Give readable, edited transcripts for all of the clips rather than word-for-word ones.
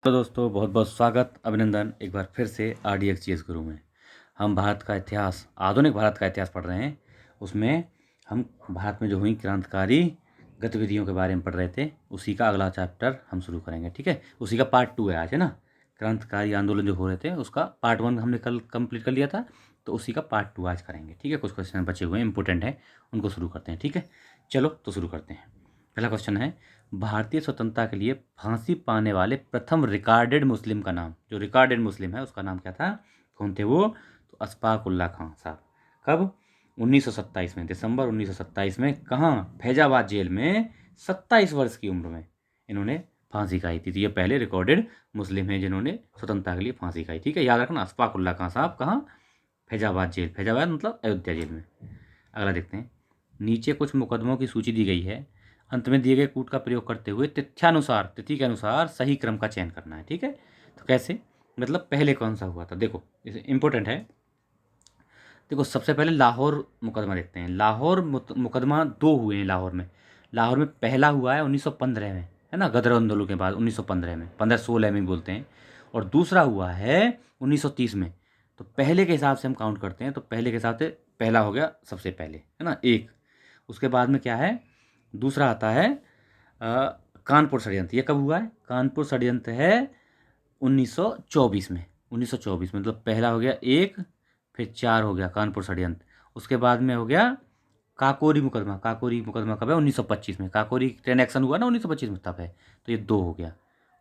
तो दोस्तों बहुत बहुत स्वागत अभिनंदन एक बार फिर से RDX GS गुरु में। हम भारत का इतिहास, आधुनिक भारत का इतिहास पढ़ रहे हैं। उसमें हम भारत में जो हुई क्रांतिकारी गतिविधियों के बारे में पढ़ रहे थे। उसी का अगला चैप्टर हम शुरू करेंगे, ठीक है। उसी का पार्ट 2 है आज, है ना। क्रांतिकारी आंदोलन जो हो रहे थे उसका पार्ट 1 हमने कल कंप्लीट कर लिया था, तो उसी का पार्ट 2 आज करेंगे, ठीक है। कुछ क्वेश्चन बचे हुए हैं, इंपॉर्टेंट है, उनको शुरू करते हैं, ठीक है। चलो तो शुरू करते हैं। पहला क्वेश्चन है, भारतीय स्वतंत्रता के लिए फांसी पाने वाले प्रथम रिकॉर्डेड मुस्लिम का नाम, जो रिकॉर्डेड मुस्लिम है उसका नाम क्या था, कौन थे वो? तो अशफाक उल्लाह खां साहब। कब? 1927 में, दिसंबर 1927 में। कहाँ? फैजाबाद जेल में 27 वर्ष की उम्र में इन्होंने फांसी खाई थी। तो ये पहले रिकॉर्डेड मुस्लिम हैं जिन्होंने स्वतंत्रता के लिए फांसी खाई, ठीक है। याद रखना, अशफाक उल्लाह खां साहब। कहाँ? फैजाबाद जेल, फैजाबाद मतलब अयोध्या जेल में। अगला देखते हैं, नीचे कुछ मुकदमों की सूची दी गई है, अंत में दिए गए कूट का प्रयोग करते हुए तथ्यानुसार, तिथि के अनुसार सही क्रम का चयन करना है, ठीक है। तो कैसे, मतलब पहले कौन सा हुआ था, देखो इसे इंपॉर्टेंट है। देखो सबसे पहले लाहौर मुकदमा देखते हैं। लाहौर मुकदमा दो हुए हैं लाहौर में। लाहौर में पहला हुआ है 1915 में, है ना, गदर आंदोलन के बाद 1915 में, 1516 में बोलते हैं। और दूसरा हुआ है 1930 में। तो पहले के हिसाब से हम काउंट करते हैं, तो पहले के हिसाब से पहला हो गया सबसे पहले, है ना, एक। उसके बाद में क्या है, दूसरा आता है कानपुर षड्यंत्र। ये कब हुआ है? कानपुर षड्यंत्र है 1924 में। 1924 में, मतलब पहला हो गया एक, फिर चार हो गया कानपुर षड्यंत्र। उसके बाद में हो गया काकोरी मुकदमा। काकोरी मुकदमा कब है? 1925 में। काकोरी ट्रेन एक्शन हुआ ना 1925 में, तब है। तो ये दो हो गया।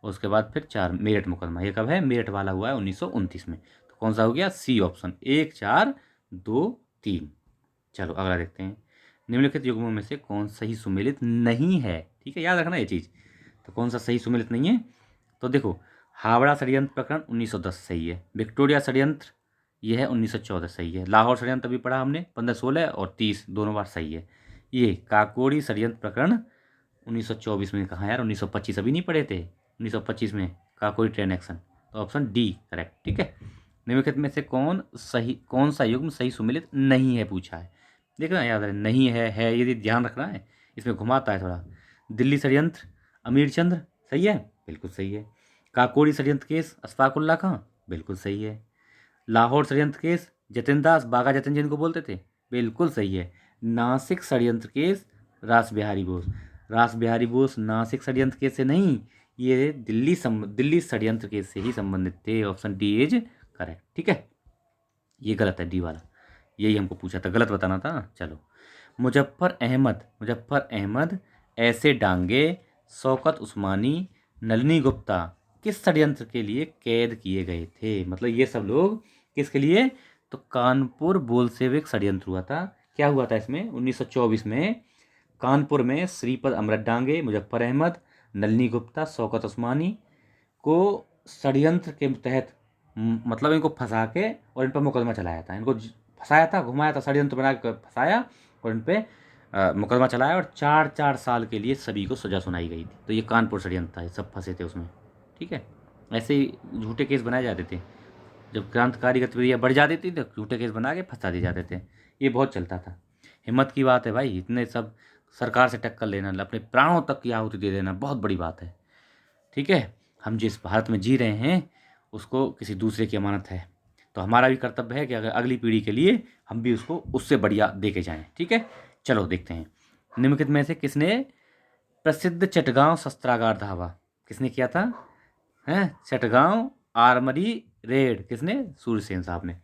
और उसके बाद फिर चार, मेरठ मुकदमा। ये कब है? मेरठ वाला हुआ है 1929 में। तो कौन सा हो गया? सी ऑप्शन, एक, चार, दो, तीन। चलो अगला देखते हैं, निम्नलिखित युग्मों में से कौन सही सुमेलित नहीं है, ठीक है, याद रखना ये चीज़। तो कौन सा सही सुमेलित नहीं है? तो देखो, हावड़ा षड्यंत्र प्रकरण 1910 सही है। विक्टोरिया षड्यंत्र ये है 1914 सही है। लाहौर षड्यंत्र अभी पढ़ा हमने, 1516 और 30 दोनों बार सही है। ये काकोरी षड्यंत्र प्रकरण 1924 में कहाँ यार, 1925 अभी नहीं पढ़े थे, 1925 में काकोरी ट्रेन एक्शन। तो ऑप्शन डी करेक्ट, ठीक है। निम्नलिखित में से कौन सा युग्म सही सुमेलित नहीं है पूछा है। देखना याद रहे, नहीं है यदि ध्यान रखना है, इसमें घुमाता है थोड़ा। दिल्ली षड्यंत्र अमीर चंद्र सही है, बिल्कुल सही है। काकोरी षड्यंत्र केस अशफाक उल्लाह खां, बिल्कुल सही है। लाहौर षड्यंत्र केस जतिन दास, बाघा जतिन जिनको बोलते थे, बिल्कुल सही है। नासिक षड्यंत्र केस रास बिहारी बोस, रास बिहारी बोस नासिक षड्यंत्र केस से नहीं, ये दिल्ली षड्यंत्र केस से ही संबंधित थे। ऑप्शन डी इज करेक्ट, ठीक है। ये गलत है, डी वाला, यही हमको पूछा था, गलत बताना था। चलो, मुजफ्फर अहमद ऐसे डांगे, शौकत उस्मानी, नलिनी गुप्ता किस षड्यंत्र के लिए कैद किए गए थे? मतलब ये सब लोग किसके लिए? तो कानपुर बोल्शेविक षड्यंत्र हुआ था। क्या हुआ था इसमें? 1924 में कानपुर में श्रीपद अमृत डांगे, मुजफ्फर अहमद, नलिनी गुप्ता, शौकत उस्मानी को षड्यंत्र के तहत मतलब इनको फंसा के और इन पर मुकदमा चलाया था। इनको फंसाया था, घुमाया था, षड्यंत्र बना के फंसाया और इन पे मुकदमा चलाया, और 4-4 साल के लिए सभी को सजा सुनाई गई थी। तो ये कानपुर षड्यंत्र था, ये सब फंसे थे उसमें, ठीक है। ऐसे ही झूठे केस बनाए जाते थे, जब क्रांतिकारी गतिविधियाँ बढ़ जाती थी तो झूठे केस बना के फंसा दिए जाते थे। ये बहुत चलता था। हिम्मत की बात है भाई, इतने सब सरकार से टक्कर लेना, अपने प्राणों तक की आहुति दे देना, बहुत बड़ी बात है, ठीक है। हम जिस भारत में जी रहे हैं उसको किसी दूसरे की अमानत है, तो हमारा भी कर्तव्य है कि अगर अगली पीढ़ी के लिए हम भी उसको उससे बढ़िया दे के जाएँ, ठीक है। चलो देखते हैं, निम्नलिखित में से किसने प्रसिद्ध चटगांव शस्त्रागार धावा किसने किया था? हैं, चटगांव आर्मरी रेड किसने? सूर्यसेन साहब ने।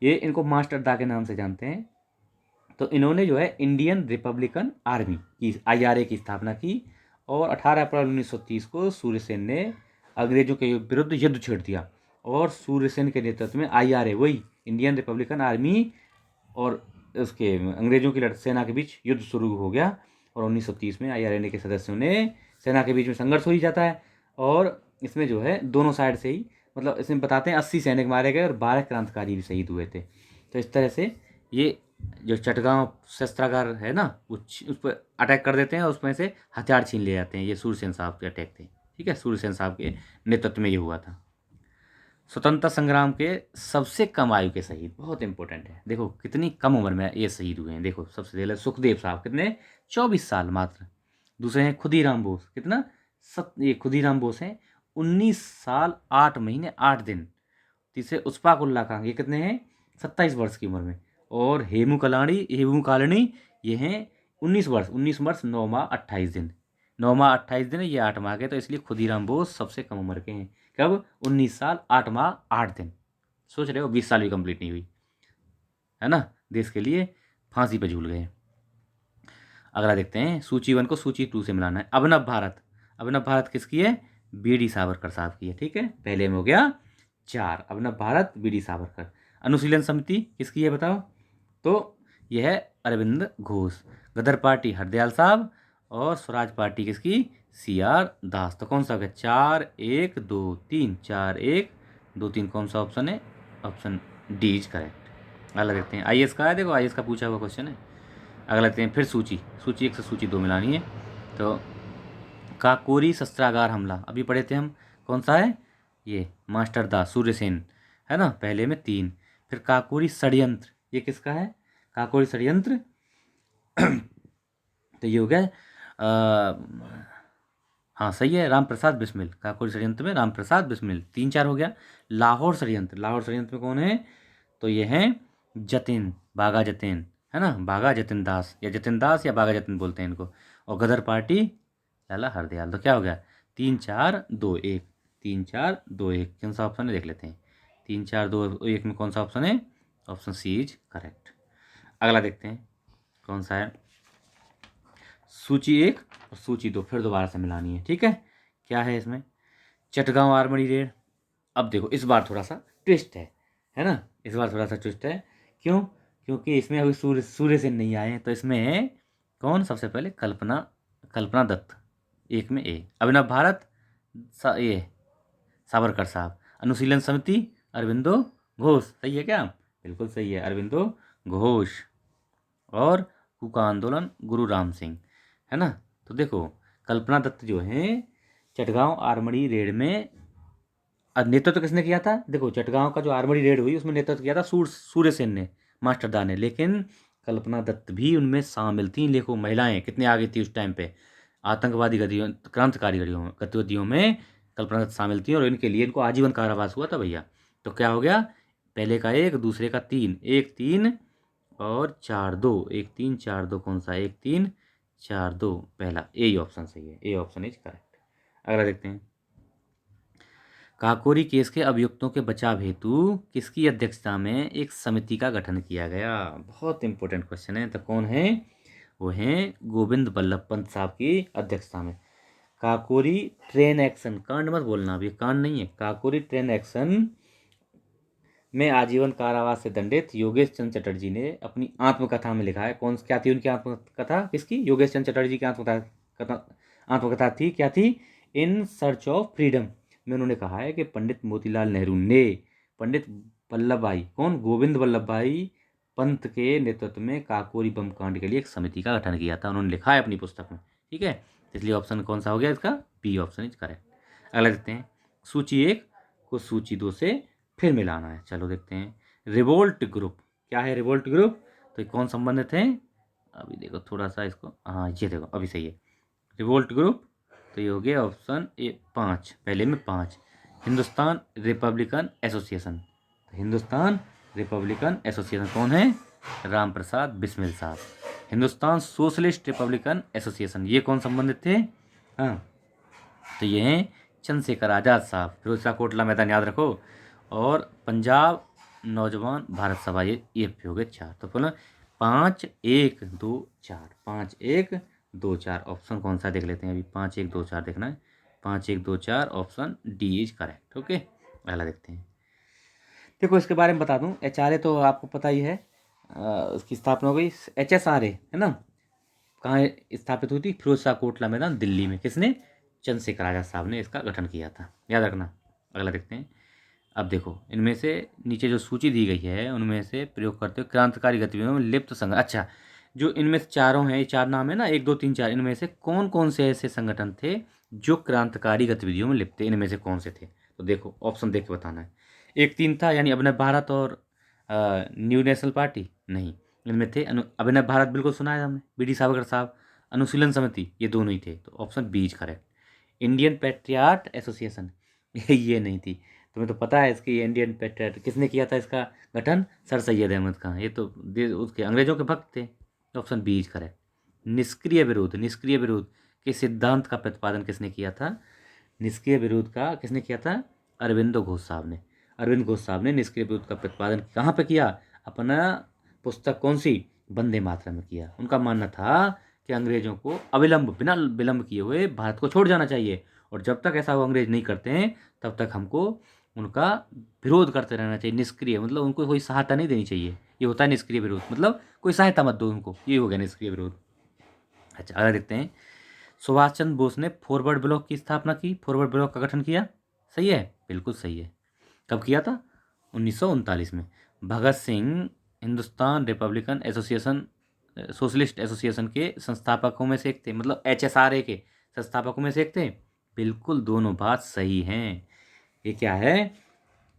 ये इनको मास्टर दा के नाम से जानते हैं। तो इन्होंने जो है इंडियन रिपब्लिकन आर्मी की, IRA की स्थापना की, और 18 अप्रैल 1930 को सूर्यसेन ने अंग्रेजों के विरुद्ध युद्ध छेड़ दिया, और सूर्यसेन के नेतृत्व में IRA, वही इंडियन रिपब्लिकन आर्मी और उसके अंग्रेजों की सेना के बीच युद्ध शुरू हो गया। और 1930 में IRA के सदस्यों ने, सेना के बीच में संघर्ष हो ही जाता है, और इसमें जो है दोनों साइड से ही, मतलब इसमें बताते हैं 80 सैनिक मारे गए और 12 क्रांतिकारी भी शहीद हुए थे। तो इस तरह से ये जो चटगांव शस्त्रागार है ना, उस पर अटैक कर देते हैं और उसमें से हथियार छीन ले जाते हैं। ये सूर्यसेन साहब के अटैक थे, ठीक है, सूर्यसेन साहब के नेतृत्व में ये हुआ था। स्वतंत्रता संग्राम के सबसे कम आयु के शहीद, बहुत इंपॉर्टेंट है। देखो कितनी कम उम्र में ये शहीद हुए हैं। देखो सबसे पहले सुखदेव साहब, कितने? 24 साल मात्र। दूसरे हैं खुदीराम बोस, कितना? ये खुदीराम बोस हैं 19 साल 8 महीने 8 दिन। तीसरे उस्पाक उल्ला खां, ये कितने हैं, 27 वर्ष की उम्र में। और हेमू कालनी ये हैं 19 वर्ष 9 माह 28 दिन। 9 माह 28 दिन, ये 8 माह के, तो इसलिए खुदीराम बोस सबसे कम उम्र के हैं। कब, 19 साल 8 माह 8 दिन। सोच रहे हो 20 साल भी कंप्लीट नहीं हुई, है ना। देश के लिए फांसी पर झूल गए। अगला देखते हैं, सूची 1 को सूची 2 से मिलाना है। अभिनव भारत, अभिनव भारत किसकी है, बीडी सावरकर साहब की है। ठीक है, पहले में हो गया 4, अभिनव भारत बीडी सावरकर। अनुशीलन समिति किसकी है बताओ, तो यह है अरविंद घोष। गदर पार्टी हरदयाल साहब, और स्वराज पार्टी किसकी, CR दास। तो कौन सा हो गया, 4 1 2 3, 4 1 2 3, कौन सा ऑप्शन है, ऑप्शन डी इज करेक्ट। अगला देखते हैं, IAS का है, देखो IAS का पूछा हुआ क्वेश्चन है। अगला देखते हैं फिर सूची 1 से सूची 2 मिलानी है। तो काकोरी शस्त्रागार हमला अभी पढ़े थे हम, कौन सा है, ये मास्टर दास सूर्यसेन, है ना, पहले में 3। फिर काकोरी षड्यंत्र, ये किसका है, काकोरी षड्यंत्र तो ये हो गया हाँ सही है, राम प्रसाद बिस्मिल। काकोरी षड्यंत्र में राम प्रसाद बिस्मिल, 3 4 हो गया। लाहौर षड्यंत्र, लाहौर षड्यंत्र में कौन है, तो ये है जतिन, बागा जतिन, है ना, बागा जतिन दास, या जतिन दास या बागा जतिन बोलते हैं इनको। और गदर पार्टी लाला हरदयाल। तो क्या हो गया, 3 4 2 1, 3 4 2 1, कौन सा ऑप्शन है देख लेते हैं। 3 4 2 1 में कौन सा ऑप्शन है, ऑप्शन सी इज करेक्ट। अगला देखते हैं कौन सा है, सूची 1 और सूची 2 फिर दोबारा से मिलानी है। ठीक है, क्या है इसमें, चटगांव आर्मरी रेड। अब देखो इस बार थोड़ा सा ट्विस्ट है ना, इस बार थोड़ा सा ट्विस्ट है। क्यों, क्योंकि इसमें अभी सूर्य से नहीं आए हैं। तो इसमें कौन, सबसे पहले कल्पना दत्त, 1 में ए। अभिनव भारत ये सावरकर साहब। अनुशीलन समिति अरविंदो घोष, सही है क्या, बिल्कुल सही है, अरविंदो घोष। और कुका आंदोलन गुरु राम सिंह, है ना। तो देखो कल्पना दत्त जो है चटगांव आर्मरी रेड में नेतृत्व किसने किया था, देखो चटगांव का जो आर्मरी रेड हुई उसमें नेतृत्व किया था सूर्यसेन ने, मास्टर दा ने। लेकिन कल्पना दत्त भी उनमें शामिल थी। देखो महिलाएं कितने आगे थी उस टाइम पे, आतंकवादी क्रांतिकारी गतिविधियों में कल्पना दत्त शामिल थी, और इनके लिए इनको आजीवन कारावास हुआ था भैया। तो क्या हो गया, पहले का 1, दूसरे का 3, 1 3 और 4 2, 1 3 4 2, कौन सा 1 3 4 2, पहला ए ही ऑप्शन सही है, ए ऑप्शन इज करेक्ट। अगला देखते हैं, काकोरी केस के अभियुक्तों के बचाव हेतु किसकी अध्यक्षता में एक समिति का गठन किया गया। बहुत इंपॉर्टेंट क्वेश्चन है। तो कौन है, वो हैं गोविंद बल्लभ पंत साहब की अध्यक्षता में। काकोरी ट्रेन एक्शन, कांड मत बोलना, अभी कांड नहीं है, काकोरी ट्रेन एक्शन में आजीवन कारावास से दंडित योगेश चंद्र चटर्जी ने अपनी आत्मकथा में लिखा है। कौन, क्या थी उनकी आत्मकथा, किसकी, योगेश चंद्र चटर्जी की आत्मकथा थी, क्या थी, इन सर्च ऑफ फ्रीडम में उन्होंने कहा है कि पंडित मोतीलाल नेहरू ने पंडित वल्लभ भाई, कौन, गोविंद वल्लभ भाई पंत के नेतृत्व में काकोरी बम कांड के लिए एक समिति का गठन किया था, उन्होंने लिखा है अपनी पुस्तक में। ठीक है, इसलिए ऑप्शन कौन सा हो गया इसका, बी ऑप्शन इज करेक्ट। अगला देखते हैं, सूची 1 को सूची 2 से फिर मिलाना है। चलो देखते हैं, रिवोल्ट ग्रुप, क्या है रिवोल्ट ग्रुप, तो कौन संबंधित है, अभी देखो थोड़ा सा इसको, हाँ ये देखो अभी सही है, रिवोल्ट ग्रुप। तो ये हो गया ऑप्शन ए 5, पहले में 5, हिंदुस्तान रिपब्लिकन एसोसिएशन। तो हिंदुस्तान रिपब्लिकन एसोसिएशन कौन है, राम प्रसाद बिस्मिल साहब। हिंदुस्तान सोशलिस्ट रिपब्लिकन एसोसिएशन, ये कौन संबंधित थे, हाँ तो ये हैं चंद्रशेखर आज़ाद साहब। फिरोज शाह कोटला मैदान याद रखो। और पंजाब नौजवान भारत सभा, ये हो गए 4। तो बोला 5 1 2 4, 5 1 2 4, ऑप्शन कौन सा देख लेते हैं अभी, 5 1 2 4 देखना है, 5 1 2 4, option D is correct. Okay, अगला देखते हैं। देखो इसके बारे में बता दूं, HRA तो आपको पता ही है, उसकी स्थापना हो गई, HSRA है ना, कहाँ स्थापित हुई थी, फिरोज शाह कोटला मैदान दिल्ली में। किसने, चंद्रशेखर आज़ाद साहब ने इसका गठन किया था, याद रखना। अगला देखते हैं, अब देखो इनमें से नीचे जो सूची दी गई है उनमें से प्रयोग करते हुए क्रांतिकारी गतिविधियों में लिप्त संगठन, अच्छा जो इनमें से चारों हैं, ये 4 नाम है ना, 1 2 3 4, इनमें से कौन कौन से ऐसे संगठन थे जो क्रांतिकारी गतिविधियों में लिप्त थे, इनमें से कौन से थे। तो देखो ऑप्शन देख के बताना है। 1 3 था, यानी अभिनव भारत और न्यू नेशनल पार्टी, नहीं, इनमें थे अभिनव भारत, बिल्कुल सुना है हमने, BD सावरकर साहब। अनुशीलन समिति, ये दोनों ही थे, तो option B is correct. Indian patriotic association, ये नहीं थी। तुम्हें तो पता है इसकी इंडियन पेट्रियट किसने किया था इसका गठन? सर सैयद अहमद खान। ये तो उसके अंग्रेजों के भक्त थे। Option B is correct. निष्क्रिय विरोध के सिद्धांत का प्रतिपादन किसने किया था? निष्क्रिय विरोध का किसने किया था? अरविंदो घोष साहब ने। अरविंद घोष साहब ने निष्क्रिय विरोध का प्रतिपादन कहाँ पे किया? अपना पुस्तक कौन सी? वंदे मातरम में किया। उनका मानना था कि अंग्रेजों को अविलंब बिना विलंब किए हुए भारत को छोड़ जाना चाहिए, और जब तक ऐसा वो अंग्रेज नहीं करते हैं तब तक हमको उनका विरोध करते रहना चाहिए। निष्क्रिय मतलब उनको कोई सहायता नहीं देनी चाहिए, ये होता है निष्क्रिय विरोध। मतलब कोई सहायता मत दो उनको, ये हो गया निष्क्रिय विरोध। अच्छा, अगला देखते हैं। सुभाष चंद्र बोस ने फॉरवर्ड ब्लॉक की स्थापना की, फॉरवर्ड ब्लॉक का गठन किया। सही है, बिल्कुल सही है। कब किया था? 1939 में। Bhagat Singh Hindustan Republican Association Socialist Association के संस्थापकों में से एक थे, मतलब HSRA के संस्थापकों में से एक थे। बिल्कुल दोनों बात सही हैं। ये क्या है?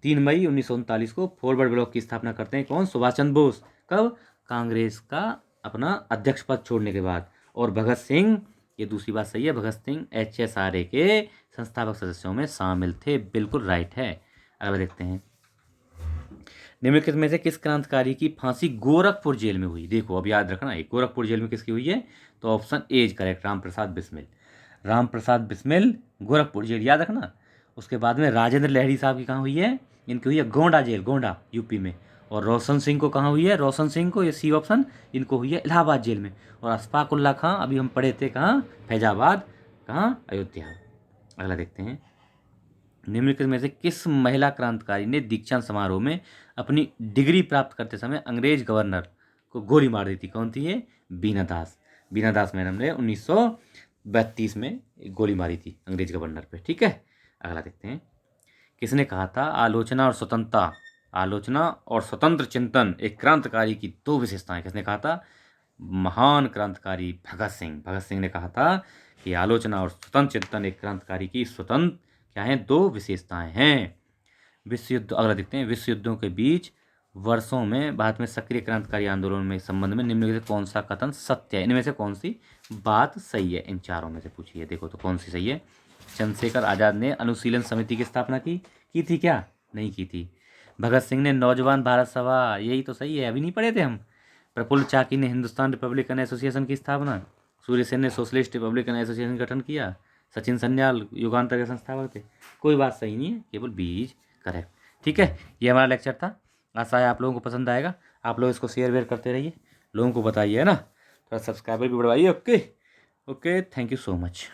3 मई 1939 को फॉरवर्ड ब्लॉक की स्थापना करते हैं कौन? सुभाष चंद्र बोस। कब? कांग्रेस का अपना अध्यक्ष पद छोड़ने के बाद। और भगत सिंह, ये दूसरी बात सही है, भगत सिंह HSRA के संस्थापक सदस्यों में शामिल थे। बिल्कुल राइट है। अगला देखते हैं। निम्नलिखित में से किस क्रांतिकारी की फांसी गोरखपुर जेल में हुई? देखो अब याद रखना, एक गोरखपुर जेल में किसकी हुई है? तो option A is correct, Ram Prasad Bismil. Ram Prasad Bismil Gorakhpur jail, याद रखना। उसके बाद में राजेंद्र लहरी साहब की कहाँ हुई है? इनकी हुई है गोंडा जेल, गोंडा यूपी में। और रोशन सिंह को कहाँ हुई है? रोशन सिंह को, ये सी ऑप्शन, इनको हुई है इलाहाबाद जेल में। और अशफाक उल्ला खां अभी हम पढ़े थे कहाँ? फैजाबाद। कहाँ? अयोध्या। अगला देखते हैं। निम्नलिखित में से किस महिला क्रांतिकारी ने दीक्षांत समारोह में अपनी डिग्री प्राप्त करते समय अंग्रेज गवर्नर को गोली मार दी थी? कौन थी ये? बीना दास। बीना दास मैडम ने 1932 में गोली मारी थी अंग्रेज गवर्नर पे। ठीक है, अगला देखते हैं। किसने कहा था आलोचना और स्वतंत्र चिंतन एक क्रांतिकारी की दो विशेषताएं? किसने कहा था? महान क्रांतिकारी भगत सिंह। भगत सिंह ने कहा था कि आलोचना और स्वतंत्र चिंतन एक क्रांतिकारी की स्वतंत्र क्या है? दो विशेषताएं हैं। विश्व युद्ध, अगला देखते हैं। विश्व युद्धों के बीच वर्षों में भारत में सक्रिय क्रांतिकारी आंदोलन में संबंध में निम्नलिखित कौन सा कथन सत्य है? इनमें से कौन सी बात सही है? इन चारों में से पूछिए, देखो तो कौन सी सही है। चंद्रशेखर आज़ाद ने अनुशीलन समिति की स्थापना की थी क्या? नहीं की थी। भगत सिंह ने नौजवान भारत सभा, यही तो सही है, अभी नहीं पढ़े थे हम। प्रफुल्ल चाकी ने हिंदुस्तान रिपब्लिकन एसोसिएशन की स्थापना। सूर्य सेन ने सोशलिस्ट रिपब्लिकन एसोसिएशन का गठन किया। सचिन सन्याल युगांतर के संस्थापक थे। कोई बात सही नहीं है, केवल बीज करेक्ट। ठीक है, ये हमारा लेक्चर था। आशा है आप लोगों को पसंद आएगा। आप लोग इसको शेयर वेयर करते रहिए, लोगों को बताइए, है ना। थोड़ा सब्सक्राइबर भी बढ़वाइए। Okay okay, thank you so much.